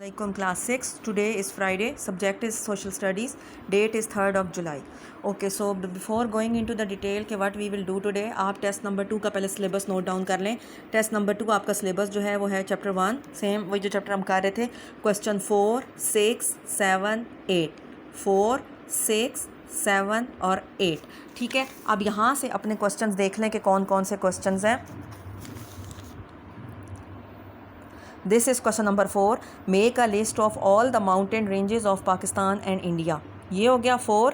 Alaikum class 6. Today is Friday. Subject is social studies. Date is 3rd of July. Okay, so before going into the detail के what we will do today, आप test number 2 का पहले syllabus note down कर लें. Test number 2 आपका syllabus जो है वो है चैप्टर 1, सेम वही जो चैप्टर हम कर रहे थे. क्वेश्चन 4, 6, 7, 8. 4, 6, 7 और 8. ठीक है, अब यहाँ से अपने क्वेश्चंस देख लें कि कौन कौन से क्वेश्चंस हैं. This is question number 4. Make a list of all the mountain ranges of Pakistan and India. ये हो गया 4.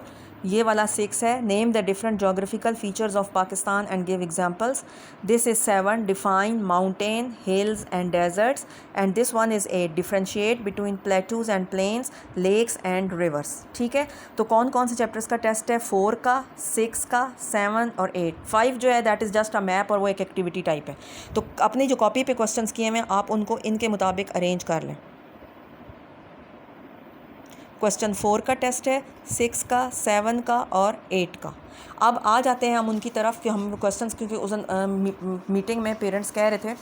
ये वाला 6 है. Name the different geographical features of Pakistan and give examples. This is 7. Define mountain, hills and deserts. And this one is 8. Differentiate between plateaus and plains, lakes and rivers. ठीक है, तो कौन कौन से चैप्टर्स का टेस्ट है? 4 का, 6 का, 7 और 8. 5 जो है that is just a map और वो एक एक्टिविटी टाइप है. तो अपनी जो कॉपी पे क्वेश्चंस किए हुए आप उनको इनके मुताबिक अरेंज कर लें. क्वेश्चन 4 का टेस्ट है, 6 का, 7 का और 8 का. अब आ जाते हैं हम उनकी तरफ कि हम क्वेश्चंस, क्योंकि उस मीटिंग में पेरेंट्स कह रहे थे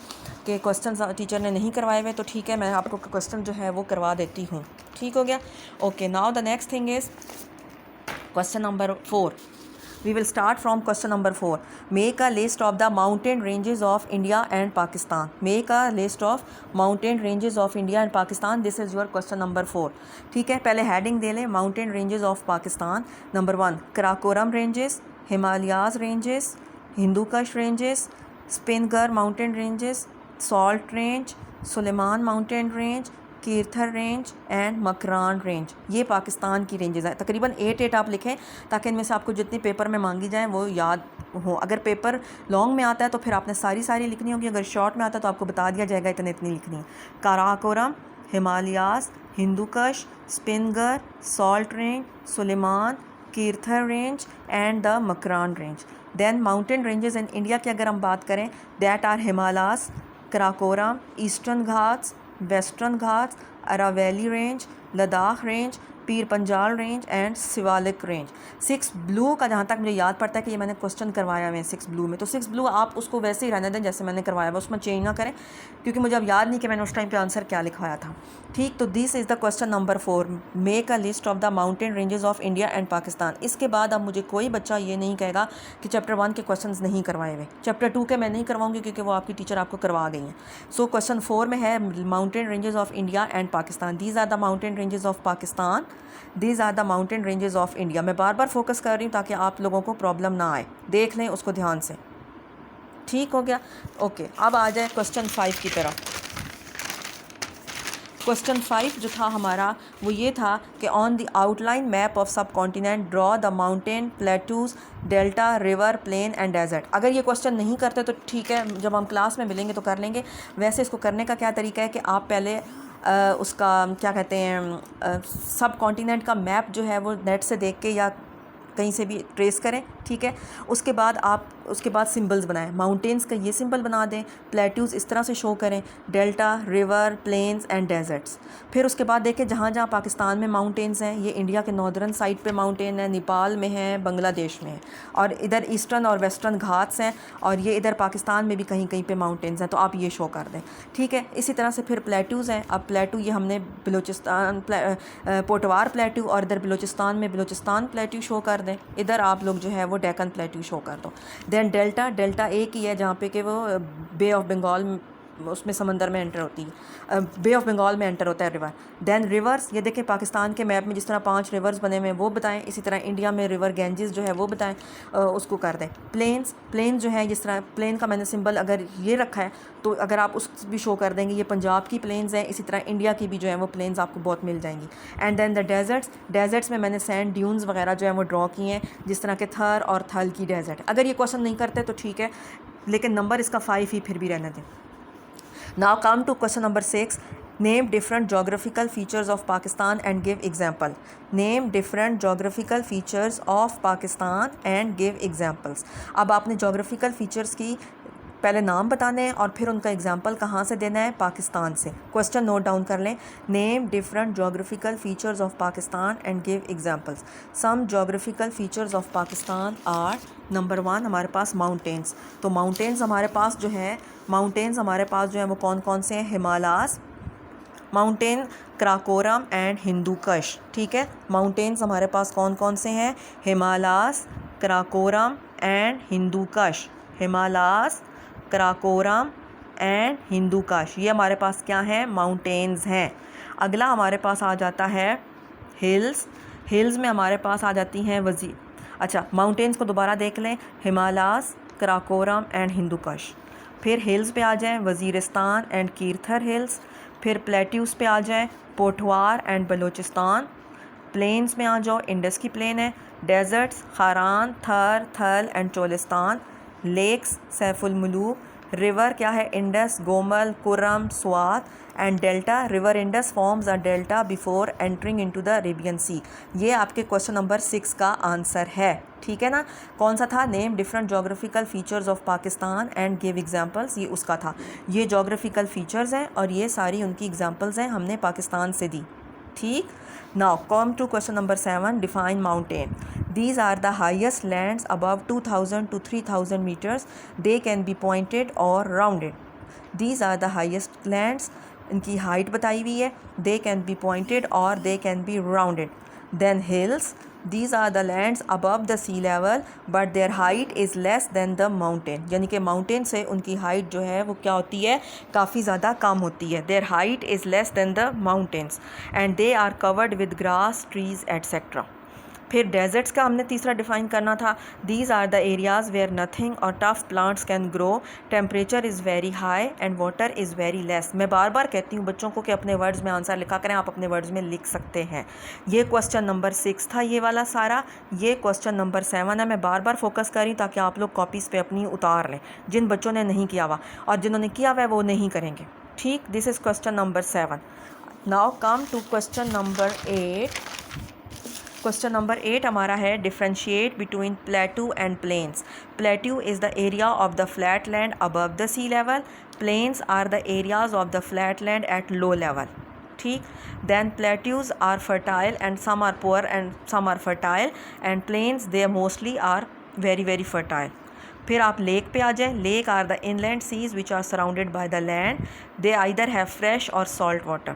कि क्वेश्चंस टीचर ने नहीं करवाए हुए, तो ठीक है मैं आपको क्वेश्चन जो है वो करवा देती हूँ. ठीक हो गया. Okay, now the next thing is question number 4. We will start from question number 4. Make a list of the mountain ranges of India and Pakistan. Make a list of mountain ranges of India and Pakistan. This is your question number 4. ठीक है, पहले heading दे लें. Mountain ranges of Pakistan. Number 1, Karakoram ranges, Himalayas ranges, Hindu Kush ranges, Spingar mountain ranges, Salt range, Suleiman mountain range, Kirthar range and Makran range. ये पाकिस्तान की ranges हैं. तकरीबन 8 आप लिखें ताकि इनमें से आपको जितनी पेपर में मांगी जाए वो याद हो. अगर पेपर लॉन्ग में आता है तो फिर आपने सारी लिखनी होगी. अगर शॉर्ट में आता है तो आपको बता दिया जाएगा इतनी लिखनी है. Karakoram, Himalayas, Hindu Kush, Spinghar, salt range, Sulaiman, Kirthar range and the Makran range. Then mountain ranges in India की अगर हम बात करें, that are Himalayas, Karakoram, eastern Ghats, western Ghats, Aravalli range, Ladakh range, Pir Panjal range and Shivalik range. 6 blue का जहाँ तक मुझे याद पड़ता है कि ये मैंने क्वेश्चन करवाया हुआ है 6 ब्लू में, तो 6 ब्लू आप उसको वैसे ही रहने दें जैसे मैंने करवाया हुआ, उसमें चेंज ना करें क्योंकि मुझे अब याद नहीं कि मैंने उस टाइम पे आंसर क्या लिखवाया था. ठीक, तो this is the question number 4. Make a list of the mountain ranges of India and Pakistan. इसके बाद अब मुझे कोई बच्चा ये नहीं कहेगा कि चैप्टर 1 के क्वेश्चन नहीं करवाए हुए. चैप्टर 2 के मैं नहीं करवाऊँगी क्योंकि वो आपकी टीचर आपको करवा गई हैं. सो क्वेश्चन 4 में है mountain ranges of India and Pakistan. These are the mountain ranges of Pakistan, these are the mountain ranges of India. मैं बार बार फोकस कर रही हूँ ताकि आप लोगों को प्रॉब्लम ना आए. देख लें उसको ध्यान से. ठीक हो गया. ओके, अब आ जाए क्वेश्चन 5 की तरफ. क्वेश्चन 5 जो था हमारा वो ये था कि on the outline map of subcontinent draw the mountain, plateaus, delta, river, plain and desert. अगर ये क्वेश्चन नहीं करते तो ठीक है, जब हम क्लास में मिलेंगे तो कर लेंगे. वैसे इसको करने का क्या तरीका है कि आप पहले उसका क्या कहते हैं सब कॉन्टिनेंट का मैप जो है वो नेट से देख के या कहीं से भी ट्रेस करें. ठीक है, उसके बाद सिंबल्स बनाएं. माउंटेन्स का ये सिंबल बना दें, प्लेट्यूज़ इस तरह से शो करें, delta, river, plains and deserts. फिर उसके बाद देखें जहाँ जहाँ पाकिस्तान में माउंटेन्स हैं, ये इंडिया के नॉर्दर्न साइड पे माउंटेन है, नेपाल में है, बांग्लादेश में है, और इधर ईस्टर्न और वेस्टर्न घाट्स हैं, और ये इधर पाकिस्तान में भी कहीं कहीं पे माउंटेन्स हैं, तो आप ये शो कर दें. ठीक है, इसी तरह से फिर प्लेट्यूज़ हैं. अब प्लेटू ये हमने बलूचिस्तान पोटवार प्लेटू और इधर बलूचिस्तान में बलूचिस्तान प्लेटू शो कर दें. इधर आप लोग जो है वो डेकन प्लेटू शो कर दो. देन डेल्टा एक ही है जहाँ पे कि वो बे ऑफ बंगाल उसमें समंदर में एंटर होती है, बे ऑफ बंगाल में एंटर होता है रिवर. देन रिवर्स, ये देखें पाकिस्तान के मैप में जिस तरह 5 रिवर्स बने हुए हैं वो बताएं. इसी तरह इंडिया में रिवर गेंजिस जो है वो बताएं, उसको कर दें. प्लेन जो है, जिस तरह प्लेन का मैंने सिंबल अगर ये रखा है तो अगर आप उस भी शो कर देंगे, ये पंजाब की प्लेन्स हैं. इसी तरह इंडिया की भी जो है वो प्लेन्स आपको बहुत मिल जाएंगी. एंड देन द डेजर्ट्स में मैंने सैंड ड्यून्स वगैरह जो है वो ड्रॉ किए हैं, जिस तरह के थर और थल की डेजर्ट. अगर ये क्वेश्चन नहीं करते तो ठीक है, लेकिन नंबर इसका 5 ही फिर भी रहने दें. Now come to question number 6. Name different geographical features of Pakistan and give example. Name different geographical features of Pakistan and give examples. अब आपने geographical features की पहले नाम बताने हैं और फिर उनका एग्जाम्पल कहाँ से देना है, पाकिस्तान से. क्वेश्चन नोट डाउन कर लें. Name different geographical features of Pakistan and give examples. Some geographical features of Pakistan are, number 1 हमारे पास माउंटेन्स. तो माउंटेन्स हमारे पास जो है वो कौन कौन से हैं? हिमालयास, माउंटेन कराकोरम एंड हिंदू कश। ठीक है, माउंटेन्स हमारे पास कौन कौन से हैं? हिमालयास, कराकोरम एंड हिंदू कश। हिमालयास, कराकोरम एंड हिंदू कश, ये हमारे पास क्या है? माउंटेन्स हैं। अगला हमारे पास आ जाता है हिल्स। हिल्स में हमारे पास आ जाती हैं माउंटेन्स को दोबारा देख लें, हिमालयास, कराकोरम एंड हिंदू कश। फिर हिल्स पे आ जाएं, वज़ीरिस्तान एंड कीर्थर हिल्स। फिर प्लेट्यूज़ पे आ जाएं, पोठवार एंड बलूचिस्तान। प्लेन्स में आ जाओ, इंडस की प्लेन है। Desserts, Kharan, Thar, Thal and Cholistan. Lakes, Saiful Muluk. River क्या है? Indus, Gomal, Kurram, Swat. And delta, river Indus forms a delta before entering into the Arabian sea. ये आपके क्वेश्चन नंबर 6 का आंसर है। ठीक है ना? कौन सा था? Name different geographical features of Pakistan and give examples, ये उसका था। ये जोग्राफिकल फीचर्स हैं और ये सारी उनकी एग्जांपल्स हैं, हमने पाकिस्तान से दी। ठीक, now come to question number 7, define mountain. These are the highest lands above 2000 to 3000 meters. They can be pointed or rounded. These are the highest lands. इनकी हाइट बताई हुई है. They can be pointed or they can be rounded. Then hills. These are the lands above the sea level but their height is less than the mountain. यानी कि mountain से उनकी height जो है वो क्या होती है? काफ़ी ज़्यादा कम होती है. Their height is less than the mountains and they are covered with grass, trees, etc. फिर डेजर्ट्स का हमने तीसरा डिफ़ाइन करना था. These are the areas where nothing or tough plants can grow. Temperature is very high and water is very less. मैं बार बार कहती हूँ बच्चों को कि अपने वर्ड्स में आंसर लिखा करें. आप अपने वर्ड्स में लिख सकते हैं. ये क्वेश्चन नंबर 6 था, ये वाला सारा. ये क्वेश्चन नंबर 7 है. मैं बार बार फोकस करी ताकि आप लोग कॉपीज़ पे अपनी उतार लें, जिन बच्चों ने नहीं किया हुआ, और जिन्होंने किया हुआ है वो नहीं करेंगे. ठीक, this is question number 7. Now come to question number 8. Question number 8 हमारा है differentiate between plateau and plains. Plateau is the area of the flat land above the sea level. Plains are the areas of the flat land at low level. ठीक, then plateaus are fertile and some are poor and some are fertile and plains they mostly are very very fertile. फिर आप lake पे आ जाए. Lake are the inland seas which are surrounded by the land. They either have fresh or salt water.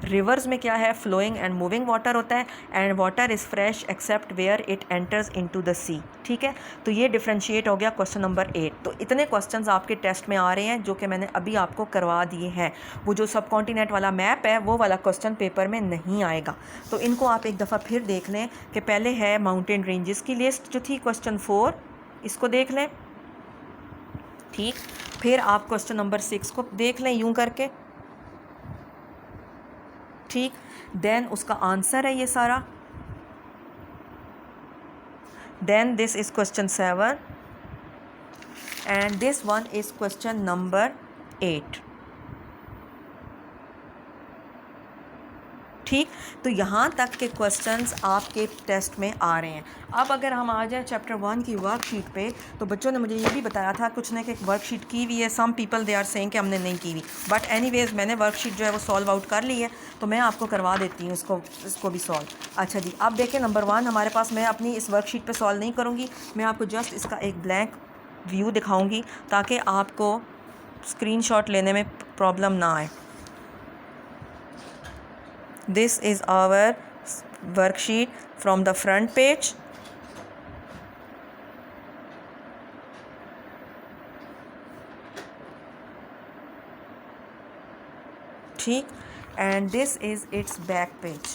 Rivers में क्या है? Flowing and moving water होता है and water is fresh except where it enters into the sea. ठीक है, तो ये differentiate हो गया क्वेश्चन नंबर 8. तो इतने क्वेश्चंस आपके टेस्ट में आ रहे हैं जो कि मैंने अभी आपको करवा दिए हैं. वो जो सब कॉन्टिनेंट वाला मैप है वो वाला क्वेश्चन पेपर में नहीं आएगा. तो इनको आप एक दफ़ा फिर देख लें कि पहले है माउंटेन रेंजेस की लिस्ट जो थी क्वेश्चन 4, इसको देख लें. ठीक, फिर आप क्वेश्चन नंबर 6 को देख लें यूँ करके. ठीक, देन उसका आंसर है ये सारा. Then this is question 7 and this one is question number 8. ठीक, तो यहाँ तक के क्वेश्चंस आपके टेस्ट में आ रहे हैं. अब अगर हम आ जाए चैप्टर 1 की वर्कशीट पे, तो बच्चों ने मुझे ये भी बताया था कुछ ने कि वर्कशीट की हुई है. Some people they are saying कि हमने नहीं की हुई, बट एनीवेज मैंने वर्कशीट जो है वो सॉल्व आउट कर ली है, तो मैं आपको करवा देती हूँ इसको भी सॉल्व. अच्छा जी, अब देखें नंबर 1 हमारे पास. मैं अपनी इस वर्कशीट पर सॉल्व नहीं करूँगी, मैं आपको जस्ट इसका एक ब्लैंक व्यू दिखाऊँगी ताकि आपको स्क्रीनशॉट लेने में प्रॉब्लम ना आए. This is our worksheet from the front page. ठीक, and this is its back page.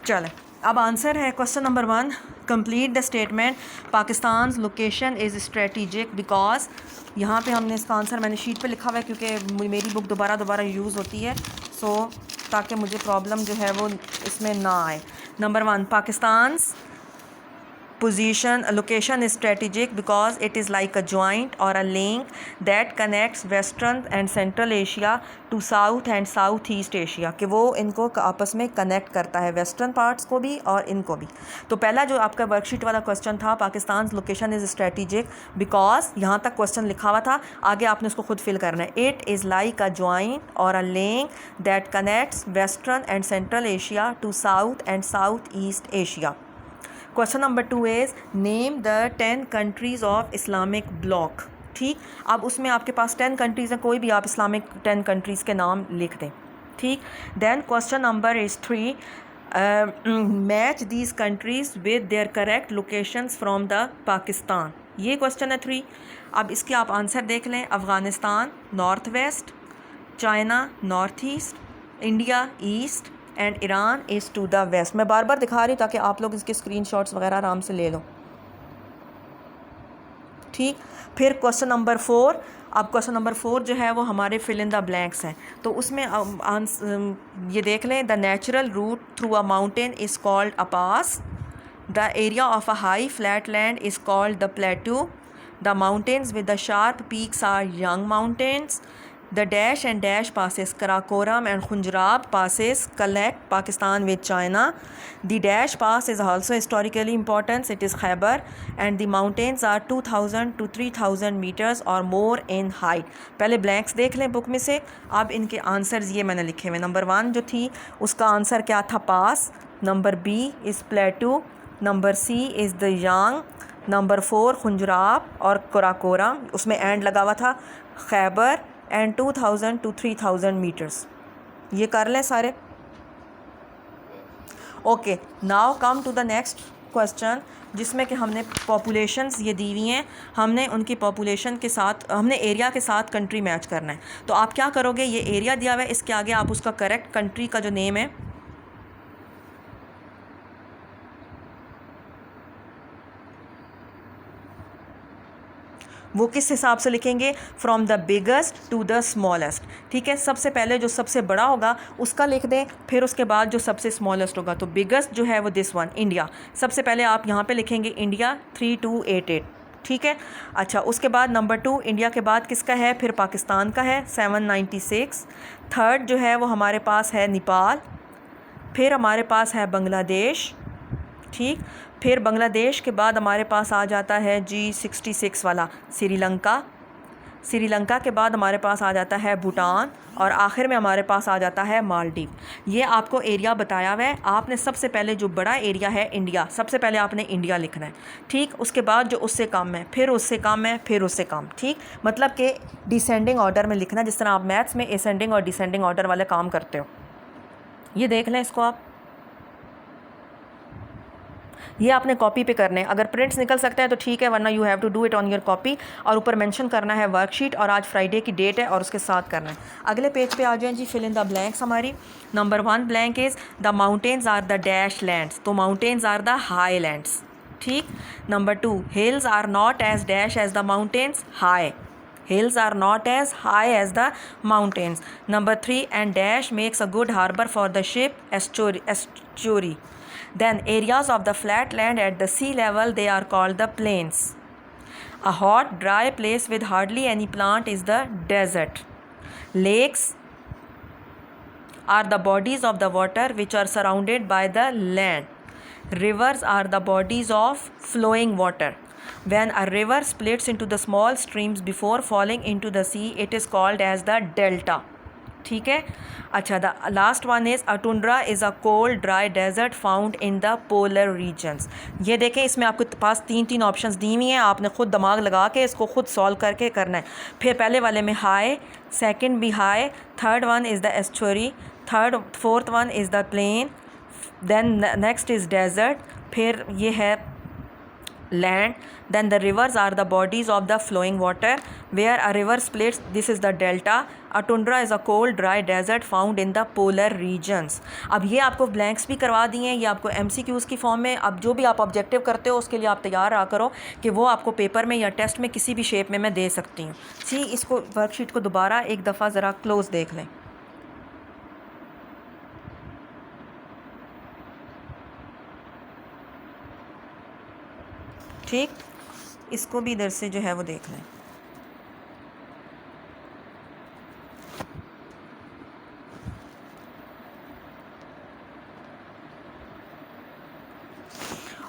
चलें, अब आंसर है question number 1. Complete the statement Pakistan location is strategic because. यहाँ पे हमने इसका आंसर मैंने शीट पे लिखा हुआ है क्योंकि मेरी बुक दोबारा यूज़ होती है, सो ताकि मुझे प्रॉब्लम जो है वो इसमें ना आए. Number 1, Pakistan Position location is strategic because it is like a joint or a link that connects Western and Central Asia to South and Southeast Asia, कि वो इनको आपस में कनेक्ट करता है, वेस्टर्न पार्ट्स को भी और इनको भी। तो पहला जो आपका वर्कशीट वाला क्वेश्चन था, Pakistan location is strategic because, यहाँ तक क्वेश्चन लिखा हुआ था, आगे आपने उसको खुद फिल करना है। It is like a joint or a link that connects western and central Asia to south and south east Asia. Question number 2 is name the 10 countries of Islamic bloc. ठीक, अब उसमें आपके पास 10 कंट्रीज़ हैं, कोई भी आप इस्लामिक 10 कंट्रीज़ के नाम लिख दें। ठीक, then question number is 3, match these countries with their correct locations from the Pakistan. ये क्वेश्चन है 3। अब इसके आप आंसर देख लें। Afghanistan north west, China north east, India east and Iran is to the west. मैं बार बार दिखा रही हूँ ताकि आप लोग इसके स्क्रीनशॉट्स वगैरह आराम से ले लो। ठीक, फिर क्वेश्चन नंबर 4। अब क्वेश्चन नंबर 4 जो है वो हमारे फिल इन द ब्लैंक्स हैं, तो उसमें ये देख लें। The natural route through a mountain is called a pass. The area of a high flat land is called the plateau. The mountains with the sharp peaks are young mountains. The dash and dash passes Karakoram and Khunjrab passes connect Pakistan with China. The dash pass is also historically important. It is Khyber and the mountains are 2000 to 3000 meters or more in height. पहले blanks देख लें book में से। अब इनके answers ये मैंने लिखे हुए। नंबर 1 जो थी उसका आंसर क्या था? Pass. Number B is plateau. Number C is the Yang. Number 4 Khunjerab और कराकोरम, उसमें एंड लगा हुआ था खैबर एंड 2000 to 3000 मीटर्स। ये कर लें सारे। Okay, now come to the next question, जिसमें कि हमने पॉपुलेशंस ये दी हुई हैं, हमने उनकी पॉपुलेशन के साथ, हमने एरिया के साथ कंट्री मैच करना है। तो आप क्या करोगे, ये एरिया दिया हुआ है, इसके आगे आप उसका करेक्ट कंट्री का जो नेम है वो किस हिसाब से लिखेंगे? From the biggest to the smallest. ठीक है, सबसे पहले जो सबसे बड़ा होगा उसका लिख दें, फिर उसके बाद जो सबसे स्मॉलेस्ट होगा। तो बिगेस्ट जो है वो दिस वन, इंडिया। सबसे पहले आप यहाँ पे लिखेंगे इंडिया 3288। ठीक है, अच्छा, उसके बाद नंबर 2 इंडिया के बाद किसका है? फिर पाकिस्तान का है 796। थर्ड जो है वो हमारे पास है नेपाल। फिर हमारे पास है बांग्लादेश। ठीक, फिर बांग्लादेश के बाद हमारे पास आ जाता है G66 वाला श्रीलंका। श्रीलंका के बाद हमारे पास आ जाता है भूटान और आखिर में हमारे पास आ जाता है मालदीव। ये आपको एरिया बताया हुआ है। आपने सबसे पहले जो बड़ा एरिया है इंडिया, सबसे पहले आपने इंडिया लिखना है। ठीक, उसके बाद जो उससे कम है, फिर उससे कम है, फिर उससे कम। ठीक, मतलब कि डिसेंडिंग ऑर्डर में लिखना, जिस तरह आप मैथ्स में असेंडिंग और डिसेंडिंग ऑर्डर वाले काम करते हो। ये देख लें इसको आप, ये आपने कॉपी पे करने हैं। अगर प्रिंट्स निकल सकते हैं तो ठीक है, वरना you have to do it on your copy. और ऊपर मेंशन करना है वर्कशीट और आज फ्राइडे की डेट है और उसके साथ करना है। अगले पेज पे आ जाएं जी, फिल इन द ब्लैंक्स हमारी। Number 1 blank is the mountains are the dash lands. तो mountains are the high lands. ठीक, number 2 hills are not as dash as the mountains, high. Hills are not as high as the mountains. Number 3 and dash makes a good harbor for the ship, estuary. Then areas of the flat land at the sea level, they are called the plains. A hot dry place with hardly any plant is the desert. Lakes are the bodies of the water which are surrounded by the land. Rivers are the bodies of flowing water. When a river splits into the small streams before falling into the sea, it is called as the delta. ठीक है, अच्छा, the last one is a tundra is a cold dry desert found in the polar regions. ये देखें, इसमें आपके पास 3 options दी हुई हैं, आपने खुद दिमाग लगा के इसको खुद सॉल्व करके करना है। फिर पहले वाले में हाई, सेकंड भी high, third one is the estuary, fourth one is the plain, then next is desert, फिर ये है land. Then the rivers are the bodies of the flowing water. Where a river splits, this is the delta. A tundra is a cold dry desert found in the polar regions. अब ये आपको blanks भी करवा दिए हैं, ये आपको MCQs की फॉर्म में। अब जो भी आप ऑब्जेक्टिव करते हो उसके लिए आप तैयार रहा करो कि वो आपको पेपर में या टेस्ट में किसी भी शेप में मैं दे सकती हूँ। जी, इसको वर्कशीट को दोबारा एक दफ़ा ज़रा क्लोज देख लें। ठीक, इसको भी इधर से जो है वो देख लें।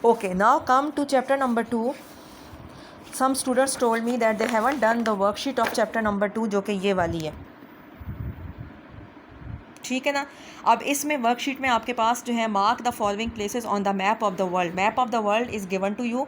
Okay, now come to chapter number 2. Some students told me that they haven't done the worksheet of chapter number 2, जो कि ये वाली है, ठीक है ना। अब इसमें वर्कशीट में आपके पास जो है mark the following places on the map of the world. Map of the world is given to you.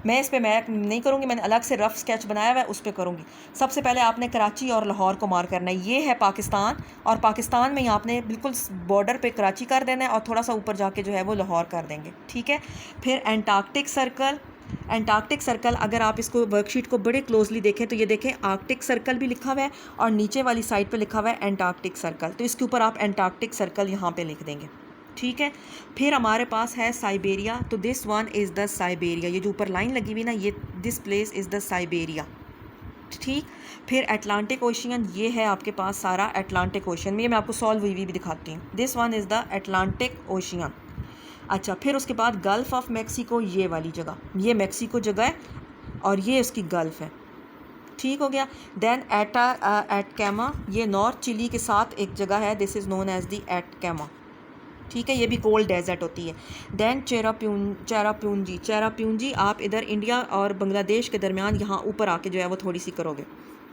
मैं इस पे मैप नहीं करूँगी, मैंने अलग से रफ स्केच बनाया हुआ है, उस पर करूँगी। सबसे पहले आपने कराची और लाहौर को मार्क करना है। ये है पाकिस्तान, और पाकिस्तान में आपने बिल्कुल बॉर्डर पे कराची कर देना है और थोड़ा सा ऊपर जाके जो है वो लाहौर कर देंगे, ठीक है। फिर एंटार्क्टिक सर्कल, एंटार्क्टिक सर्कल अगर आप इसको वर्कशीट को बड़े क्लोजली देखें तो ये देखें आर्कटिक सर्कल भी लिखा हुआ है और नीचे वाली साइड पे लिखा हुआ है एंटार्क्टिक सर्कल, तो इसके ऊपर आप एंटार्क्टिक सर्कल यहाँ पे लिख देंगे, ठीक है। फिर हमारे पास है साइबेरिया, तो this one is the Siberia, ये जो ऊपर लाइन लगी हुई ना, ये this place is the Siberia, ठीक। फिर अटलांटिक ओशियन, ये है आपके पास सारा अटलांटिक ओशियन में, ये मैं आपको सॉल्व हुई भी दिखाती हूँ। This one is the Atlantic ocean. अच्छा, फिर उसके बाद गल्फ़ ऑफ मैक्सिको, ये वाली जगह, ये मैक्सिको जगह है और ये उसकी गल्फ़ है, ठीक हो गया। देन एटकैमा, ये नॉर्थ चिली के साथ एक जगह है, this is known as the Atacama, ठीक है, ये भी कोल्ड डेजर्ट होती है। देन चेरापूंजी, चेरापूंजी आप इधर इंडिया और बांग्लादेश के दरमियान यहाँ ऊपर आके जो है वो थोड़ी सी करोगे,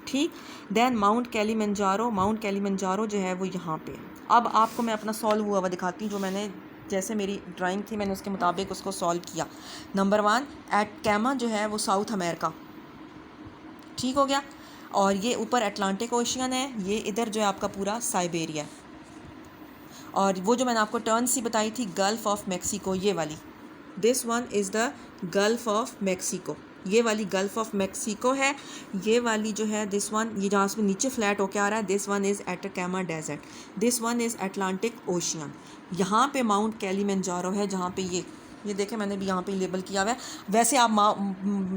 ठीक। देन माउंट कैलिमंजारो, माउंट कैलिमंजारो जो है वो यहाँ पे। अब आपको मैं अपना सॉल्व हुआ दिखाती हूँ, जो मैंने जैसे मेरी ड्राइंग थी मैंने उसके मुताबिक उसको सॉल्व किया। नंबर 1 एटकैमा जो है वो साउथ अमेरिका, ठीक हो गया, और ये ऊपर अटलांटिक ओशियन है, ये इधर जो है आपका पूरा साइबेरिया, और वो जो मैंने आपको टर्न सी बताई थी गल्फ़ ऑफ मैक्सिको, ये वाली, this one is the gulf of Mexico, ये वाली गल्फ़ ऑफ मैक्सिको है। ये वाली जो है दिस वन, ये जहाँ से नीचे फ्लैट होके आ रहा है, this one is Atacama desert, this one is Atlantic ocean. यहाँ पे माउंट कैलिमंजारो है, जहाँ पे ये देखें मैंने भी यहाँ पे लेबल किया हुआ है। वैसे आप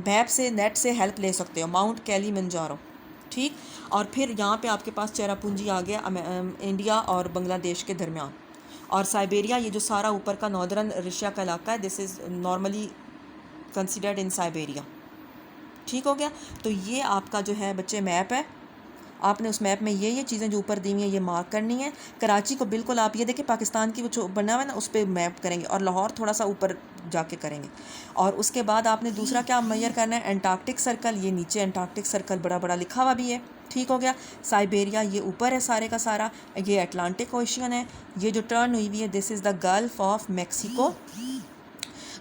मैप से नेट से हेल्प ले सकते हो, माउंट कैलिमंजारो, ठीक। और फिर यहाँ पे आपके पास चेरापूंजी आ गया इंडिया और बांग्लादेश के दरमियान, और साइबेरिया ये जो सारा ऊपर का नॉर्दर्न रशिया का इलाका है, this is normally considered in Siberia, ठीक हो गया। तो ये आपका जो है बच्चे मैप है, आपने उस मैप में ये चीज़ें जो ऊपर दी हुई हैं ये मार्क करनी है। कराची को बिल्कुल आप ये देखें पाकिस्तान की वो जो बना हुआ है ना उस पर मैप करेंगे, और लाहौर थोड़ा सा ऊपर जाके करेंगे। और उसके बाद आपने दूसरा क्या मेजर करना है, एंटार्क्टिक सर्कल, ये नीचे एंटार्क्टिक सर्कल बड़ा बड़ा लिखा हुआ भी है, ठीक हो गया। साइबेरिया ये ऊपर है सारे का सारा, ये अटलांटिक ओशियन है, ये जो टर्न हुई हुई है this is the gulf of Mexico.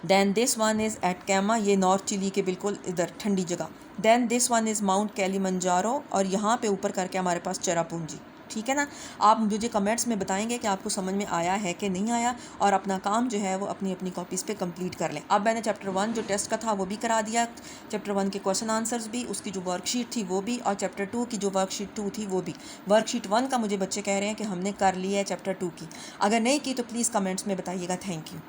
Then this one is Atacama, ये नॉर्थ चिली के बिल्कुल इधर ठंडी जगह। Then this one is mount Kilimanjaro, और यहाँ पे ऊपर करके हमारे पास चेरापूंजी, ठीक है ना। आप मुझे कमेंट्स में बताएंगे कि आपको समझ में आया है कि नहीं आया, और अपना काम जो है वो अपनी अपनी कॉपीज़ पे कंप्लीट कर लें। अब मैंने चैप्टर 1 जो टेस्ट का था वो भी करा दिया, चैप्टर 1 के क्वेश्चन आंसर्स भी, उसकी जो वर्कशीट थी वो भी, और चैप्टर 2 की जो वर्कशीट 2 थी वो भी। वर्कशीट 1 का मुझे बच्चे कह रहे हैं कि हमने कर ली है चैप्टर 2 की, अगर नहीं की तो प्लीज़ कमेंट्स में बताइएगा। Thank you.